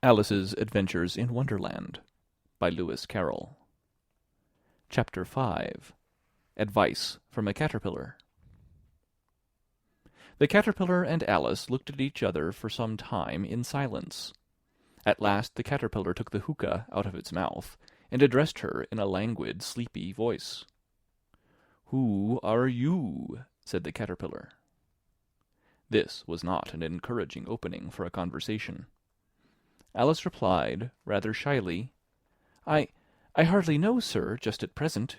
Alice's Adventures in Wonderland by Lewis Carroll. Chapter 5. Advice from a Caterpillar. The caterpillar and Alice looked at each other for some time in silence. At last the caterpillar took the hookah out of its mouth, and addressed her in a languid, sleepy voice. "Who are you?" said the caterpillar. This was not an encouraging opening for a conversation. Alice replied, rather shyly, I hardly know, sir, just at present.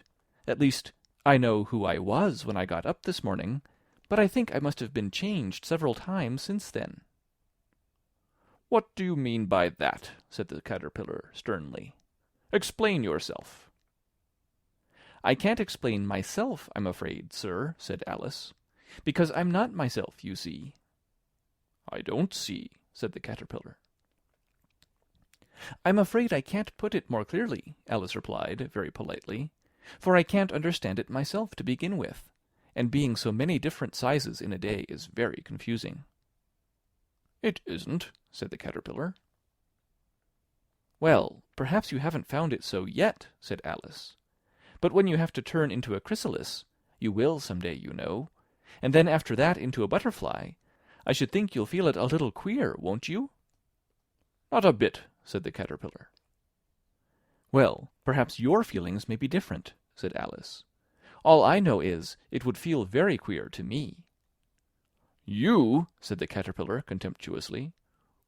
At least, I know who I was when I got up this morning, but I think I must have been changed several times since then." "What do you mean by that?" said the caterpillar sternly. "Explain yourself." "I can't explain myself, I'm afraid, sir," said Alice, "because I'm not myself, you see." "I don't see," said the caterpillar. "I'm afraid I can't put it more clearly," Alice replied, very politely, "for I can't understand it myself to begin with, and being so many different sizes in a day is very confusing." "It isn't," said the caterpillar. "Well, perhaps you haven't found it so yet," said Alice. "But when you have to turn into a chrysalis, you will some day, you know, and then after that into a butterfly, I should think you'll feel it a little queer, won't you?" "Not a bit," said the caterpillar. "Well, perhaps your feelings may be different," said Alice. "All I know is, it would feel very queer to me." "You!" said the caterpillar contemptuously.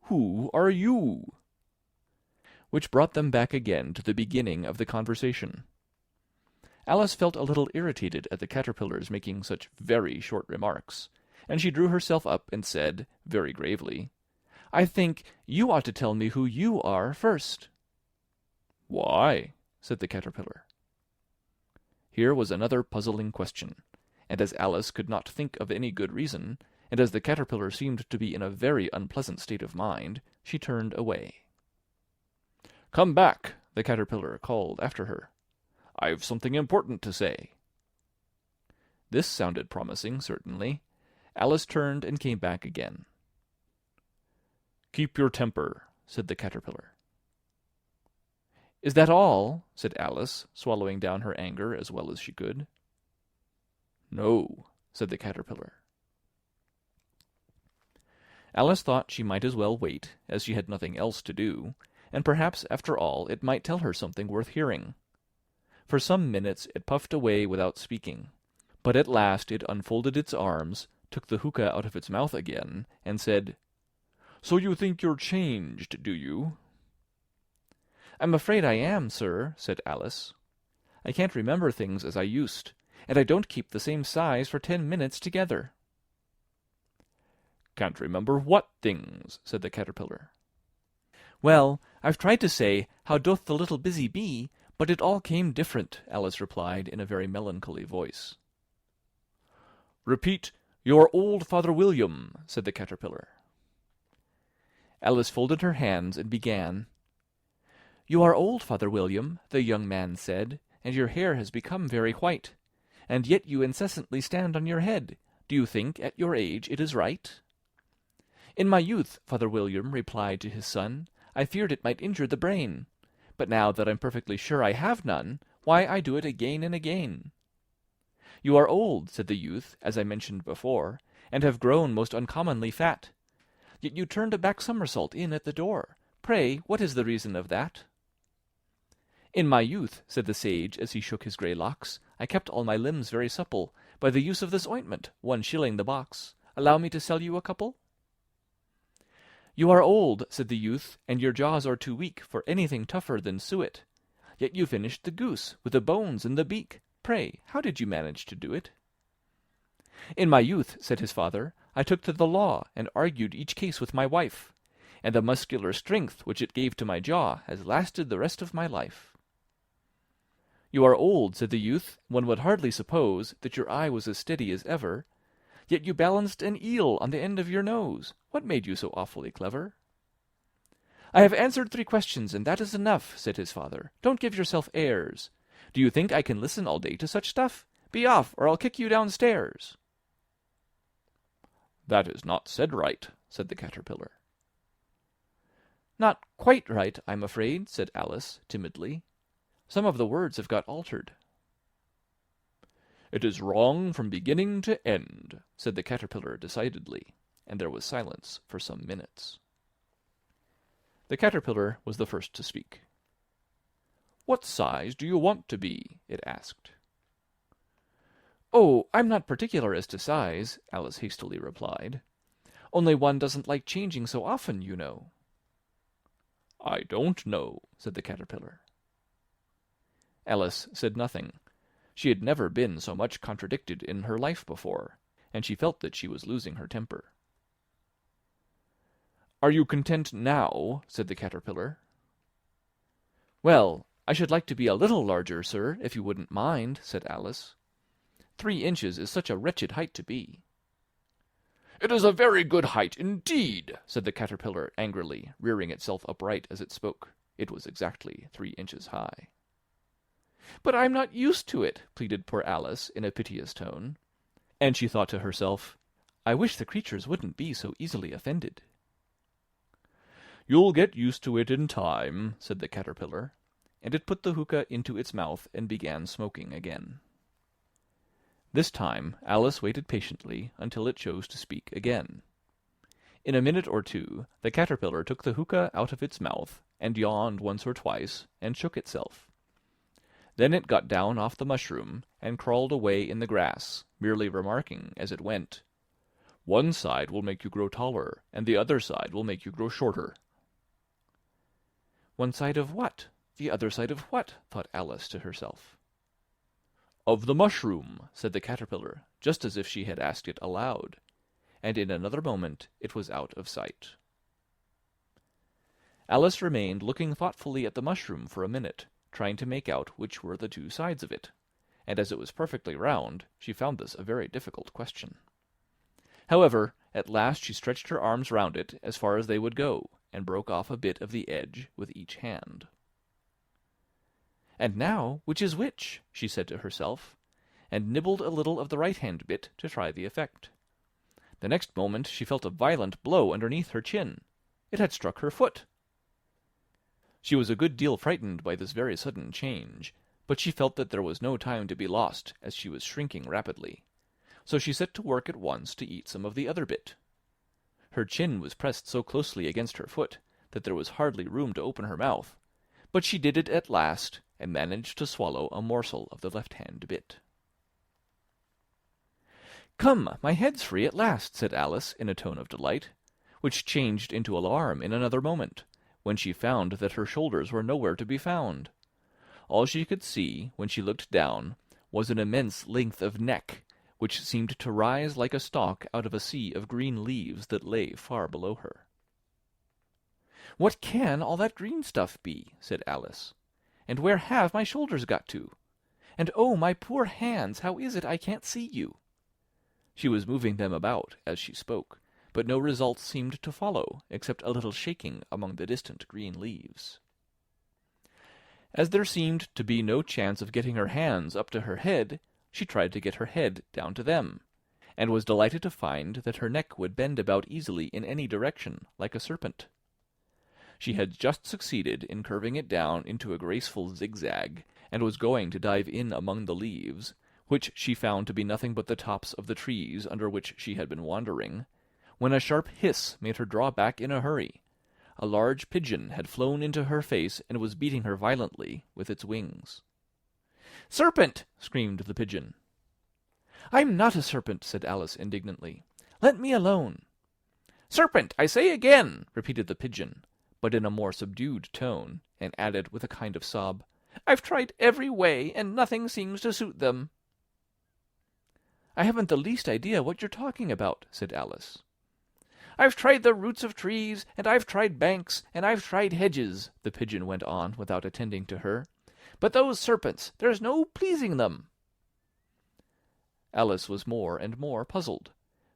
"Who are you?" Which brought them back again to the beginning of the conversation. Alice felt a little irritated at the caterpillar's making such very short remarks, and she drew herself up and said, very gravely, "I think you ought to tell me who you are first." "Why?" said the caterpillar. Here was another puzzling question, and as Alice could not think of any good reason, and as the caterpillar seemed to be in a very unpleasant state of mind, she turned away. "Come back," the caterpillar called after her. "I've something important to say." This sounded promising, certainly. Alice turned and came back again. "Keep your temper," said the caterpillar. "Is that all?" said Alice, swallowing down her anger as well as she could. "No," said the caterpillar. Alice thought she might as well wait, as she had nothing else to do, and perhaps after all it might tell her something worth hearing. For some minutes it puffed away without speaking, but at last it unfolded its arms, took the hookah out of its mouth again, and said, "So you think you're changed, do you?" "I'm afraid I am, sir," said Alice. "I can't remember things as I used, and I don't keep the same size for 10 minutes together." "Can't remember what things?" said the caterpillar. "Well, I've tried to say, 'How doth the little busy bee?' but it all came different," Alice replied in a very melancholy voice. "Repeat, 'Your old Father William,'" said the caterpillar. Alice folded her hands and began. "You are old, Father William," the young man said, "and your hair has become very white. And yet you incessantly stand on your head. Do you think, at your age, it is right?" "In my youth," Father William replied to his son, "I feared it might injure the brain. But now that I'm perfectly sure I have none, why, I do it again and again." "You are old," said the youth, as I mentioned before, "and have grown most uncommonly fat. Yet you turned a back somersault in at the door. Pray, what is the reason of that?" "In my youth," said the sage, as he shook his grey locks, "I kept all my limbs very supple, by the use of this ointment, 1 shilling the box. Allow me to sell you a couple?" "You are old," said the youth, "and your jaws are too weak for anything tougher than suet. Yet you finished the goose, with the bones and the beak. Pray, how did you manage to do it?" "In my youth," said his father, "I took to the law, and argued each case with my wife, and the muscular strength which it gave to my jaw has lasted the rest of my life." "You are old," said the youth, "one would hardly suppose that your eye was as steady as ever. Yet you balanced an eel on the end of your nose. What made you so awfully clever?" "I have answered 3 questions, and that is enough," said his father. "Don't give yourself airs. Do you think I can listen all day to such stuff? Be off, or I'll kick you downstairs." "That is not said right," said the caterpillar. "Not quite right, I'm afraid," said Alice, timidly. "Some of the words have got altered." "It is wrong from beginning to end," said the caterpillar decidedly, and there was silence for some minutes. The caterpillar was the first to speak. "What size do you want to be?" it asked. "Oh, I'm not particular as to size," Alice hastily replied. "Only one doesn't like changing so often, you know." "I don't know," said the caterpillar. Alice said nothing. She had never been so much contradicted in her life before, and she felt that she was losing her temper. "Are you content now?" said the caterpillar. "Well, I should like to be a little larger, sir, if you wouldn't mind," said Alice. 3 inches is such a wretched height to be." "It is a very good height indeed," said the caterpillar angrily, rearing itself upright as it spoke. It was exactly 3 inches high. "But I'm not used to it," pleaded poor Alice in a piteous tone. And she thought to herself, "I wish the creatures wouldn't be so easily offended." "You'll get used to it in time," said the caterpillar, and it put the hookah into its mouth and began smoking again. This time Alice waited patiently until it chose to speak again. In a minute or two the caterpillar took the hookah out of its mouth, and yawned once or twice, and shook itself. Then it got down off the mushroom, and crawled away in the grass, merely remarking as it went, "One side will make you grow taller, and the other side will make you grow shorter." "One side of what? The other side of what?" thought Alice to herself. "Of the mushroom," said the caterpillar, just as if she had asked it aloud, and in another moment it was out of sight. Alice remained looking thoughtfully at the mushroom for a minute, trying to make out which were the 2 sides of it, and as it was perfectly round, she found this a very difficult question. However, at last she stretched her arms round it as far as they would go, and broke off a bit of the edge with each hand. "And now, which is which?" she said to herself, and nibbled a little of the right-hand bit to try the effect. The next moment she felt a violent blow underneath her chin. It had struck her foot. She was a good deal frightened by this very sudden change, but she felt that there was no time to be lost, as she was shrinking rapidly, so she set to work at once to eat some of the other bit. Her chin was pressed so closely against her foot that there was hardly room to open her mouth, but she did it at last, and managed to swallow a morsel of the left-hand bit. "Come, my head's free at last," said Alice in a tone of delight, which changed into alarm in another moment, when she found that her shoulders were nowhere to be found. All she could see, when she looked down, was an immense length of neck, which seemed to rise like a stalk out of a sea of green leaves that lay far below her. "What can all that green stuff be?" said Alice. "And where have my shoulders got to? And oh, my poor hands, how is it I can't see you?" She was moving them about as she spoke, but no result seemed to follow, except a little shaking among the distant green leaves. As there seemed to be no chance of getting her hands up to her head, she tried to get her head down to them, and was delighted to find that her neck would bend about easily in any direction, like a serpent. She had just succeeded in curving it down into a graceful zigzag, and was going to dive in among the leaves, which she found to be nothing but the tops of the trees under which she had been wandering, when a sharp hiss made her draw back in a hurry. A large pigeon had flown into her face and was beating her violently with its wings. "Serpent!" screamed the pigeon. "I'm not a serpent," said Alice indignantly. "Let me alone." "Serpent, I say again!" repeated the pigeon, but in a more subdued tone, and added with a kind of sob, "I've tried every way, and nothing seems to suit them." "I haven't the least idea what you're talking about," said Alice. "I've tried the roots of trees, and I've tried banks, and I've tried hedges," the pigeon went on without attending to her. "But those serpents, there's no pleasing them." Alice was more and more puzzled,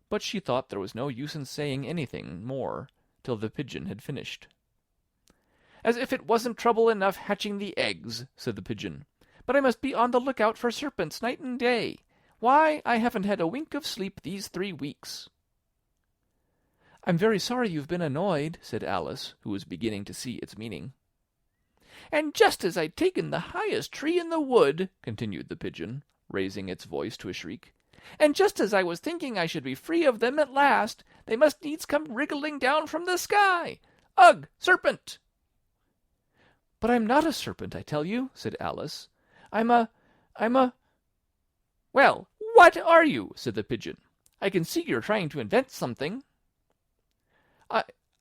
but she thought there was no use in saying anything more till the pigeon had finished. "As if it wasn't trouble enough hatching the eggs," said the pigeon. "But I must be on the lookout for serpents night and day. Why, I haven't had a wink of sleep these 3 weeks." "I'm very sorry you've been annoyed," said Alice, who was beginning to see its meaning. "And just as I'd taken the highest tree in the wood," continued the pigeon, raising its voice to a shriek, "and just as I was thinking I should be free of them at last, they must needs come wriggling down from the sky. Ugh, serpent!" "But I'm not a serpent, I tell you," said Alice. I'm a... "Well, what are you?" said the pigeon. "I can see you're trying to invent something."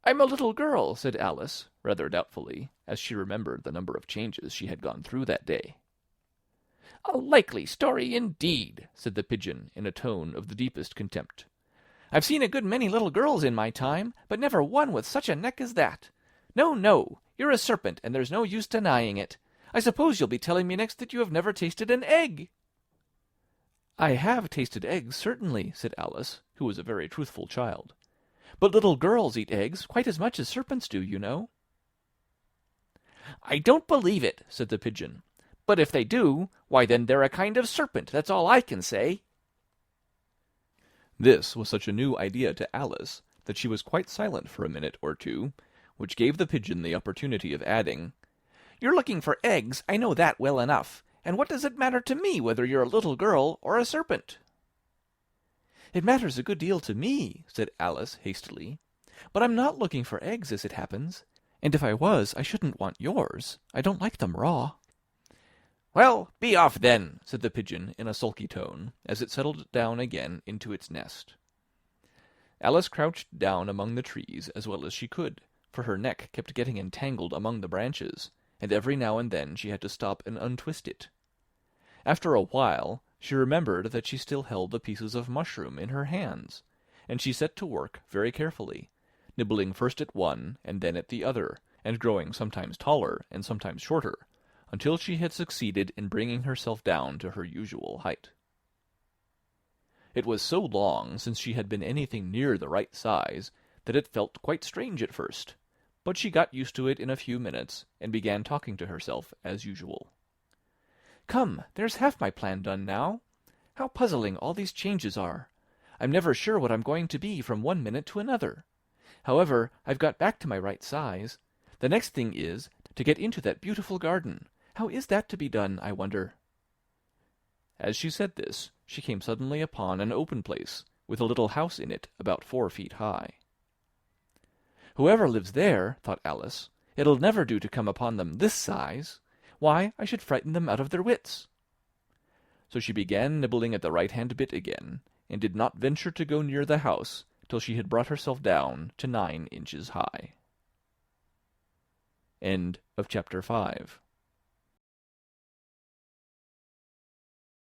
I'm a little girl," said Alice, rather doubtfully, as she remembered the number of changes she had gone through that day. "A likely story indeed," said the pigeon in a tone of the deepest contempt. "I've seen a good many little girls in my time, but never one with such a neck as that. No, no, you're a serpent, and there's no use denying it. I suppose you'll be telling me next that you have never tasted an egg." "I have tasted eggs, certainly," said Alice, who was a very truthful child. "But little girls eat eggs quite as much as serpents do, you know." "I don't believe it," said the pigeon. "But if they do, why then they're a kind of serpent, that's all I can say." This was such a new idea to Alice that she was quite silent for a minute or two, which gave the pigeon the opportunity of adding, "You're looking for eggs, I know that well enough, and what does it matter to me whether you're a little girl or a serpent?" "It matters a good deal to me," said Alice hastily, "but I'm not looking for eggs as it happens, and if I was I shouldn't want yours. I don't like them raw." "Well, be off then," said the pigeon in a sulky tone, as it settled down again into its nest. Alice crouched down among the trees as well as she could, for her neck kept getting entangled among the branches, and every now and then she had to stop and untwist it. After a while she remembered that she still held the pieces of mushroom in her hands, and she set to work very carefully, nibbling first at one and then at the other, and growing sometimes taller and sometimes shorter, until she had succeeded in bringing herself down to her usual height. It was so long since she had been anything near the right size that it felt quite strange at first, but she got used to it in a few minutes, and began talking to herself as usual. "Come, there's half my plan done now. How puzzling all these changes are! I'm never sure what I'm going to be from one minute to another. However, I've got back to my right size. The next thing is to get into that beautiful garden. How is that to be done, I wonder?" As she said this, she came suddenly upon an open place, with a little house in it about 4 feet high. "Whoever lives there," thought Alice, "it'll never do to come upon them this size. Why, I should frighten them out of their wits." So she began nibbling at the right-hand bit again, and did not venture to go near the house till she had brought herself down to 9 inches high. End of chapter 5.